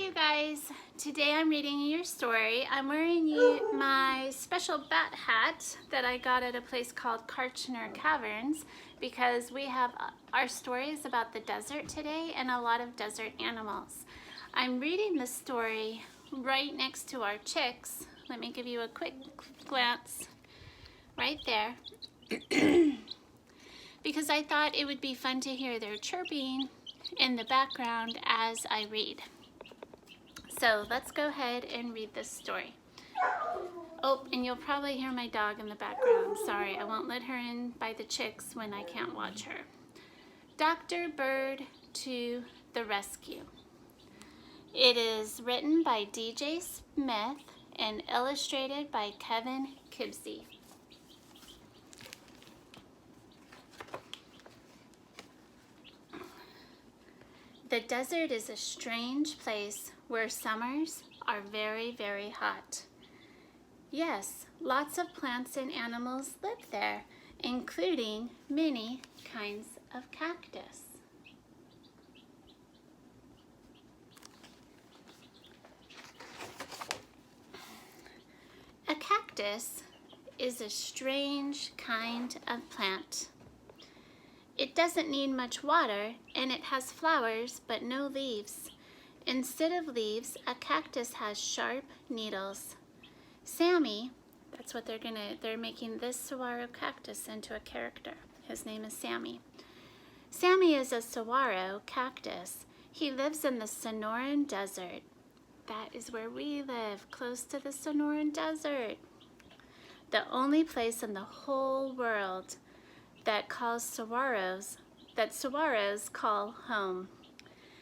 you guys. Today I'm reading you your story. I'm wearing my special bat hat that I got at a place called Kartchner Caverns because we have our stories about the desert today and a lot of desert animals. I'm reading the story right next to our chicks. Let me give you a quick glance right there because I thought it would be fun to hear their chirping in the background as I read. So let's go ahead and read this story. Oh, and you'll probably hear my dog in the background. Sorry, I won't let her in by the chicks when I can't watch her. Dr. Bird to the Rescue. It is written by D.J. Smith and illustrated by Kevin Kibsey. The desert is a strange place where summers are very, very hot. Yes, lots of plants and animals live there, including many kinds of cactus. A cactus is a strange kind of plant. It doesn't need much water, and it has flowers but no leaves. Instead of leaves, a cactus has sharp needles. Sammy, that's what they're making this saguaro cactus into a character. His name is Sammy. Sammy is a saguaro cactus. He lives in the Sonoran Desert. That is where we live, close to the Sonoran Desert. The only place in the whole world that saguaros call home.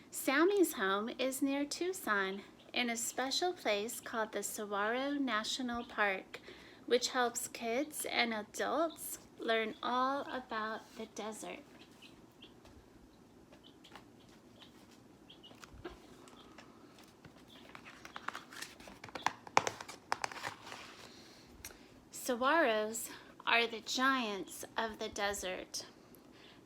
Sammy's home is near Tucson in a special place called the Saguaro National Park, which helps kids and adults learn all about the desert. Saguaros are the giants of the desert.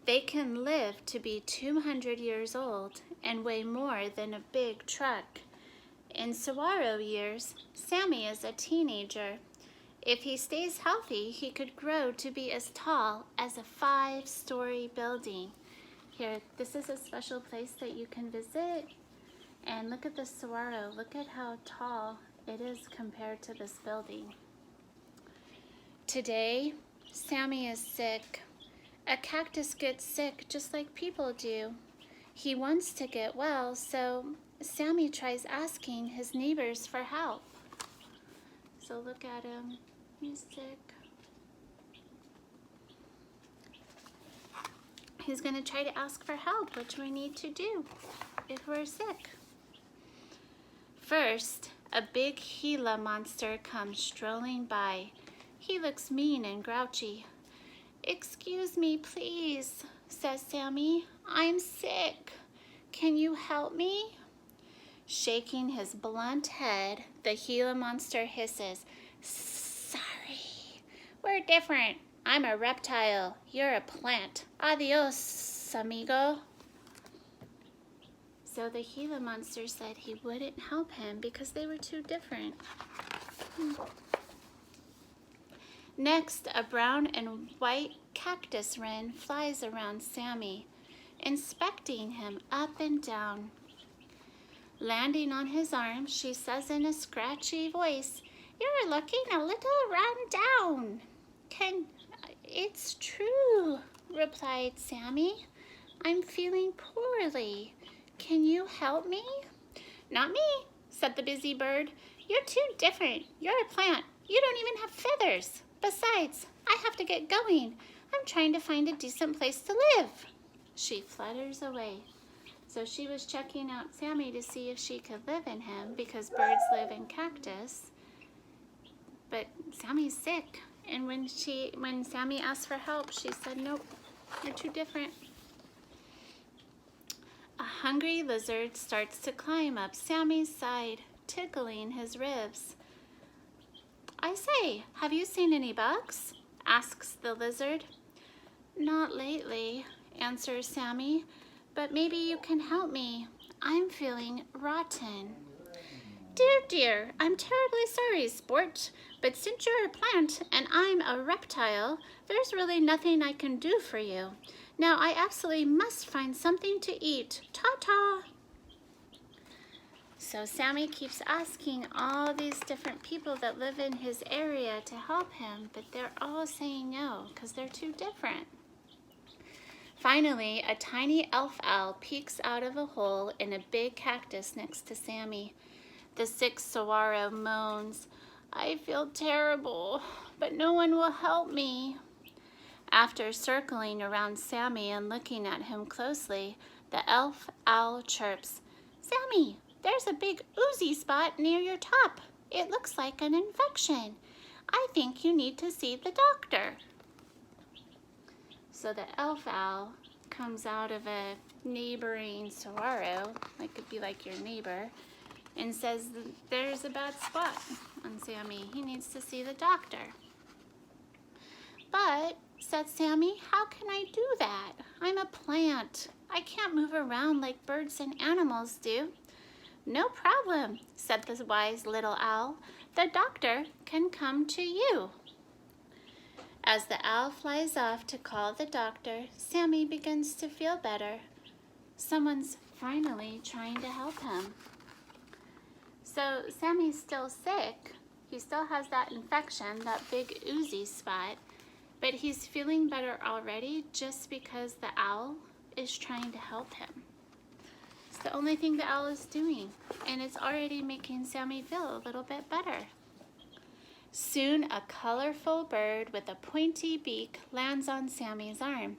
They can live to be 200 years old and weigh more than a big truck. In saguaro years, Sammy is a teenager. If he stays healthy, he could grow to be as tall as a 5-story building. Here, this is a special place that you can visit. And look at the saguaro. Look at how tall it is compared to this building. Today, Sammy is sick. A cactus gets sick just like people do. He wants to get well, so Sammy tries asking his neighbors for help. So look at him. He's sick. He's going to try to ask for help, which we need to do if we're sick. First, a big Gila monster comes strolling by. He looks mean and grouchy. "Excuse me, please," says Sammy. "I'm sick. Can you help me?" Shaking his blunt head, the Gila monster hisses, "Sorry, we're different. I'm a reptile. You're a plant. Adios, amigo." So the Gila monster said he wouldn't help him because they were too different. Next, a brown and white cactus wren flies around Sammy, inspecting him up and down. Landing on his arm, she says in a scratchy voice, "You're looking a little run down." "It's true," replied Sammy. "I'm feeling poorly. Can you help me?" "Not me," said the busy bird. "You're too different. You're a plant. You don't even have feathers. Besides, I have to get going. I'm trying to find a decent place to live." She flutters away. So she was checking out Sammy to see if she could live in him because birds live in cactus. But Sammy's sick. And when Sammy asked for help, she said, "Nope, you're too different." A hungry lizard starts to climb up Sammy's side, tickling his ribs. "I say, have you seen any bugs?" asks the lizard. "Not lately," answers Sammy, "but maybe you can help me. I'm feeling rotten." dear, dear, I'm terribly sorry, Sport, but since you're a plant and I'm a reptile, there's really nothing I can do for you. Now I absolutely must find something to eat. Ta-ta! So Sammy keeps asking all these different people that live in his area to help him, but they're all saying no because they're too different. Finally, a tiny elf owl peeks out of a hole in a big cactus next to Sammy. The sick saguaro moans, "I feel terrible, but no one will help me." After circling around Sammy and looking at him closely, the elf owl chirps, "Sammy, there's a big oozy spot near your top. It looks like an infection. I think you need to see the doctor." So the elf owl comes out of a neighboring saguaro, like it'd be like your neighbor, and says there's a bad spot on Sammy. He needs to see the doctor. "But," said Sammy, "how can I do that? I'm a plant. I can't move around like birds and animals do." "No problem," said the wise little owl. "The doctor can come to you." As the owl flies off to call the doctor, Sammy begins to feel better. Someone's finally trying to help him. So Sammy's still sick. He still has that infection, that big oozy spot, but he's feeling better already just because the owl is trying to help him. It's the only thing the owl is doing, and it's already making Sammy feel a little bit better. Soon a colorful bird with a pointy beak lands on Sammy's arm.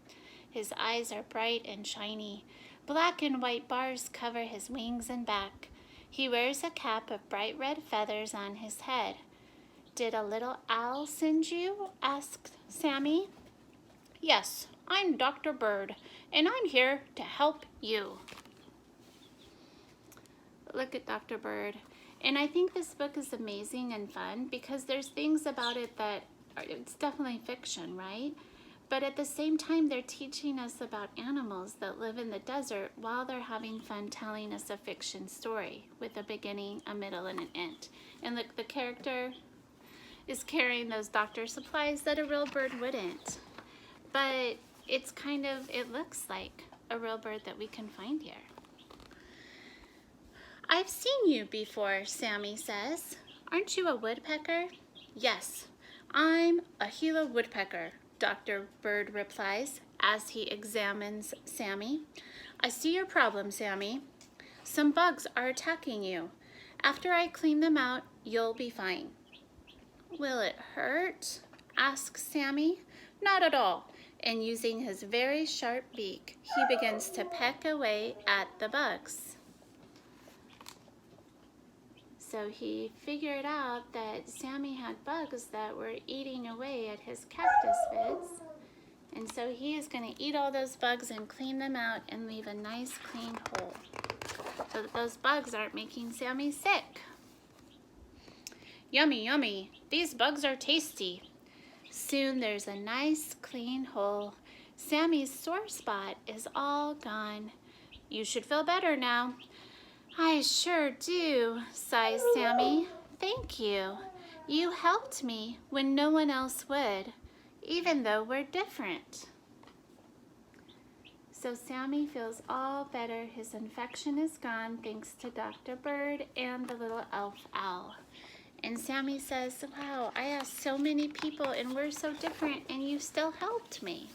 His eyes are bright and shiny. Black and white bars cover his wings and back. He wears a cap of bright red feathers on his head. "Did a little owl send you?" asked Sammy. "Yes, I'm Dr. Bird, and I'm here to help you." Look at Dr. Bird. And I think this book is amazing and fun because there's things about it that it's definitely fiction, right? But at the same time, they're teaching us about animals that live in the desert while they're having fun telling us a fiction story with a beginning, a middle, and an end. And look, the character is carrying those doctor supplies that a real bird wouldn't. But it's kind of, it looks like a real bird that we can find here. "I've seen you before," Sammy says. "Aren't you a woodpecker?" "Yes, I'm a Gila woodpecker," Dr. Bird replies as he examines Sammy. "I see your problem, Sammy. Some bugs are attacking you. After I clean them out, you'll be fine." "Will it hurt?" asks Sammy. "Not at all." And using his very sharp beak, he begins to peck away at the bugs. So he figured out that Sammy had bugs that were eating away at his cactus beds. And so he is going to eat all those bugs and clean them out and leave a nice clean hole so that those bugs aren't making Sammy sick. "Yummy, yummy. These bugs are tasty." Soon there's a nice clean hole. Sammy's sore spot is all gone. "You should feel better now." "I sure do," sighs Sammy. "Thank you. You helped me when no one else would, even though we're different." So Sammy feels all better. His infection is gone thanks to Dr. Bird and the little elf owl. And Sammy says, "Wow, I asked so many people and we're so different and you still helped me."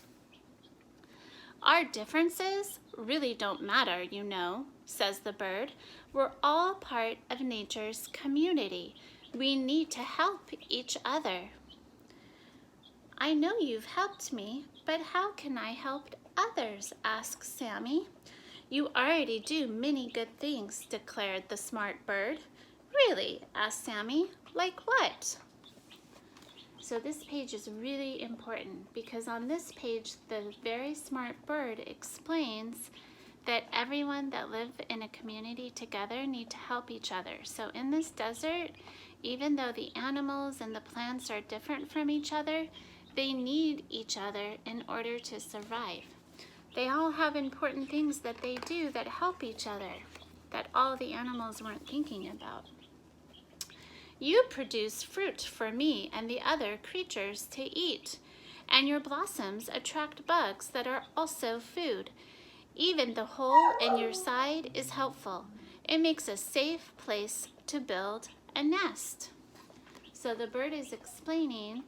"Our differences really don't matter, you know," says the bird. "We're all part of nature's community. We need to help each other." "I know you've helped me, but how can I help others?" asks Sammy. "You already do many good things," declared the smart bird. "Really?" asked Sammy. "Like what?" So this page is really important because on this page, the very smart bird explains that everyone that live in a community together need to help each other. So in this desert, even though the animals and the plants are different from each other, they need each other in order to survive. They all have important things that they do that help each other that all the animals weren't thinking about. You produce fruit for me and the other creatures to eat, and your blossoms attract bugs that are also food. Even the hole in your side is helpful. It makes a safe place to build a nest. So the bird is explaining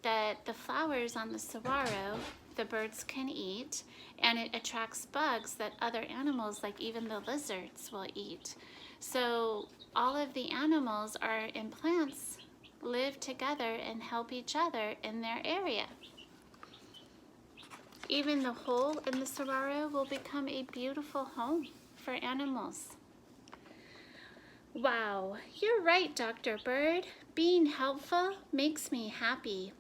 that the flowers on the saguaro, the birds can eat, and it attracts bugs that other animals, like even the lizards, will eat. So all of the animals and plants live together and help each other in their area. Even the hole in the saguaro will become a beautiful home for animals. Wow, you're right, Dr. Bird. Being helpful makes me happy.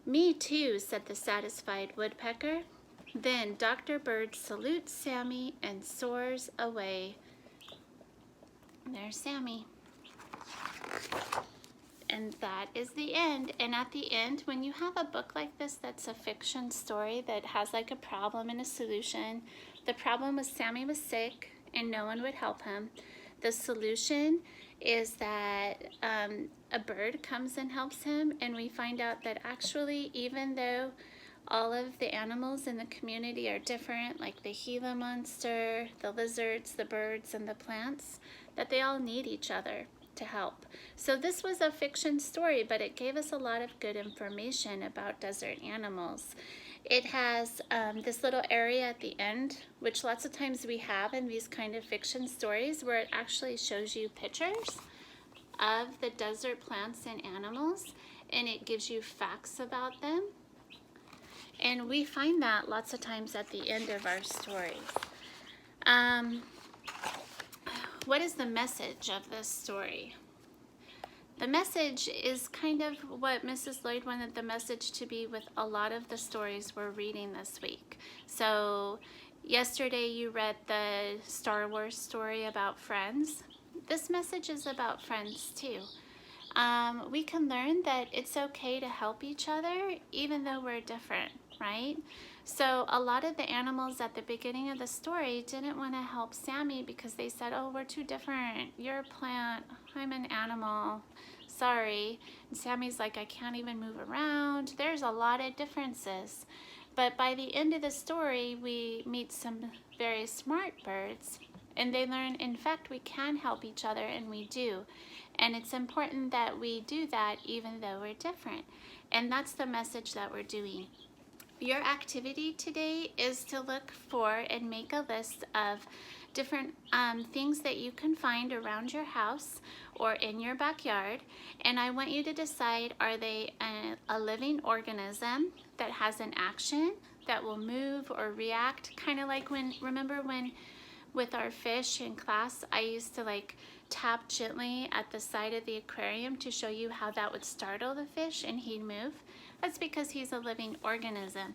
Me too, said the satisfied woodpecker. Then Dr. Bird salutes Sammy and soars away. There's Sammy. And that is the end. And at the end, when you have a book like this that's a fiction story that has like a problem and a solution, the problem was Sammy was sick and no one would help him. The solution is that a bird comes and helps him, and we find out that actually, even though all of the animals in the community are different, like the Gila monster, the lizards, the birds, and the plants, that they all need each other to help. So this was a fiction story, but it gave us a lot of good information about desert animals. It has this little area at the end, which lots of times we have in these kind of fiction stories, where it actually shows you pictures of the desert plants and animals, and it gives you facts about them. And we find that lots of times at the end of our stories. What is the message of this story? The message is kind of what Mrs. Lloyd wanted the message to be with a lot of the stories we're reading this week. So yesterday you read the Star Wars story about friends. This message is about friends too. We can learn that it's okay to help each other even though we're different, right? So a lot of the animals at the beginning of the story didn't want to help Sammy because they said, oh, we're too different. You're a plant, I'm an animal, sorry. And Sammy's like, I can't even move around. There's a lot of differences. But by the end of the story, we meet some very smart birds, and they learn, in fact, we can help each other, and we do. And it's important that we do that even though we're different. And that's the message that we're doing. Your activity today is to look for and make a list of different things that you can find around your house or in your backyard. And I want you to decide, are they a living organism that has an action that will move or react? Kind of like remember when with our fish in class, I used to like tap gently at the side of the aquarium to show you how that would startle the fish and he'd move. That's because he's a living organism.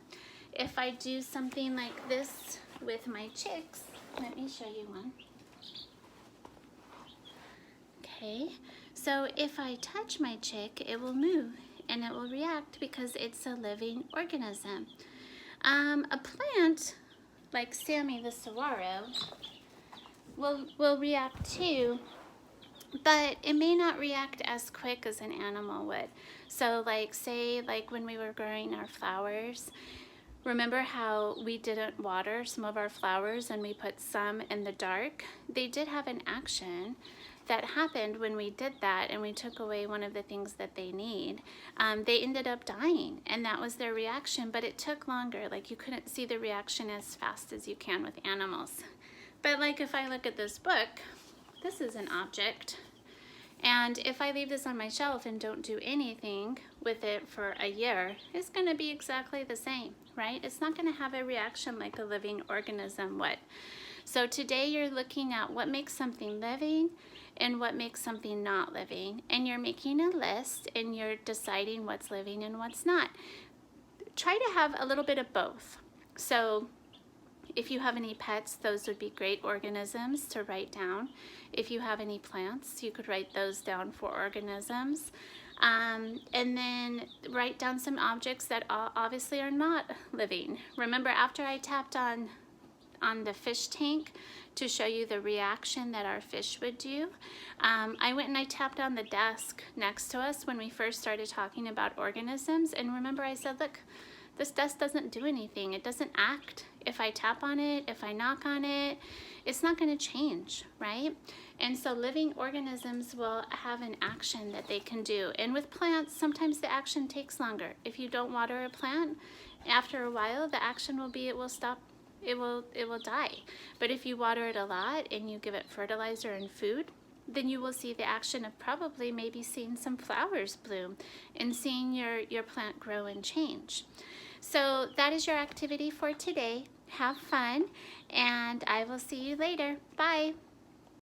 If I do something like this with my chicks, let me show you one. Okay, so if I touch my chick, it will move and it will react because it's a living organism. A plant like Sammy the saguaro will react too, but it may not react as quick as an animal would. So like say like when we were growing our flowers, remember how we didn't water some of our flowers and we put some in the dark? They did have an action that happened when we did that and we took away one of the things that they need. They ended up dying, and that was their reaction, but it took longer. Like you couldn't see the reaction as fast as you can with animals. But like if I look at this book, this is an object. And if I leave this on my shelf and don't do anything with it for a year, it's going to be exactly the same, right? It's not going to have a reaction like a living organism would. So today you're looking at what makes something living and what makes something not living. And you're making a list and you're deciding what's living and what's not. Try to have a little bit of both. So if you have any pets, those would be great organisms to write down. If you have any plants, you could write those down for organisms. And then write down some objects that obviously are not living. Remember, after I tapped on on the fish tank to show you the reaction that our fish would do. I went and I tapped on the desk next to us when we first started talking about organisms, and remember I said, look, this desk doesn't do anything. It doesn't act. If I tap on it, if I knock on it, it's not going to change, right? And so living organisms will have an action that they can do. And with plants, sometimes the action takes longer. If you don't water a plant, after a while, the action will be it will stop. It will die. But if you water it a lot and you give it fertilizer and food, then you will see the action of probably maybe seeing some flowers bloom and seeing your plant grow and change. So that is your activity for today. Have fun, and I will see you later. Bye.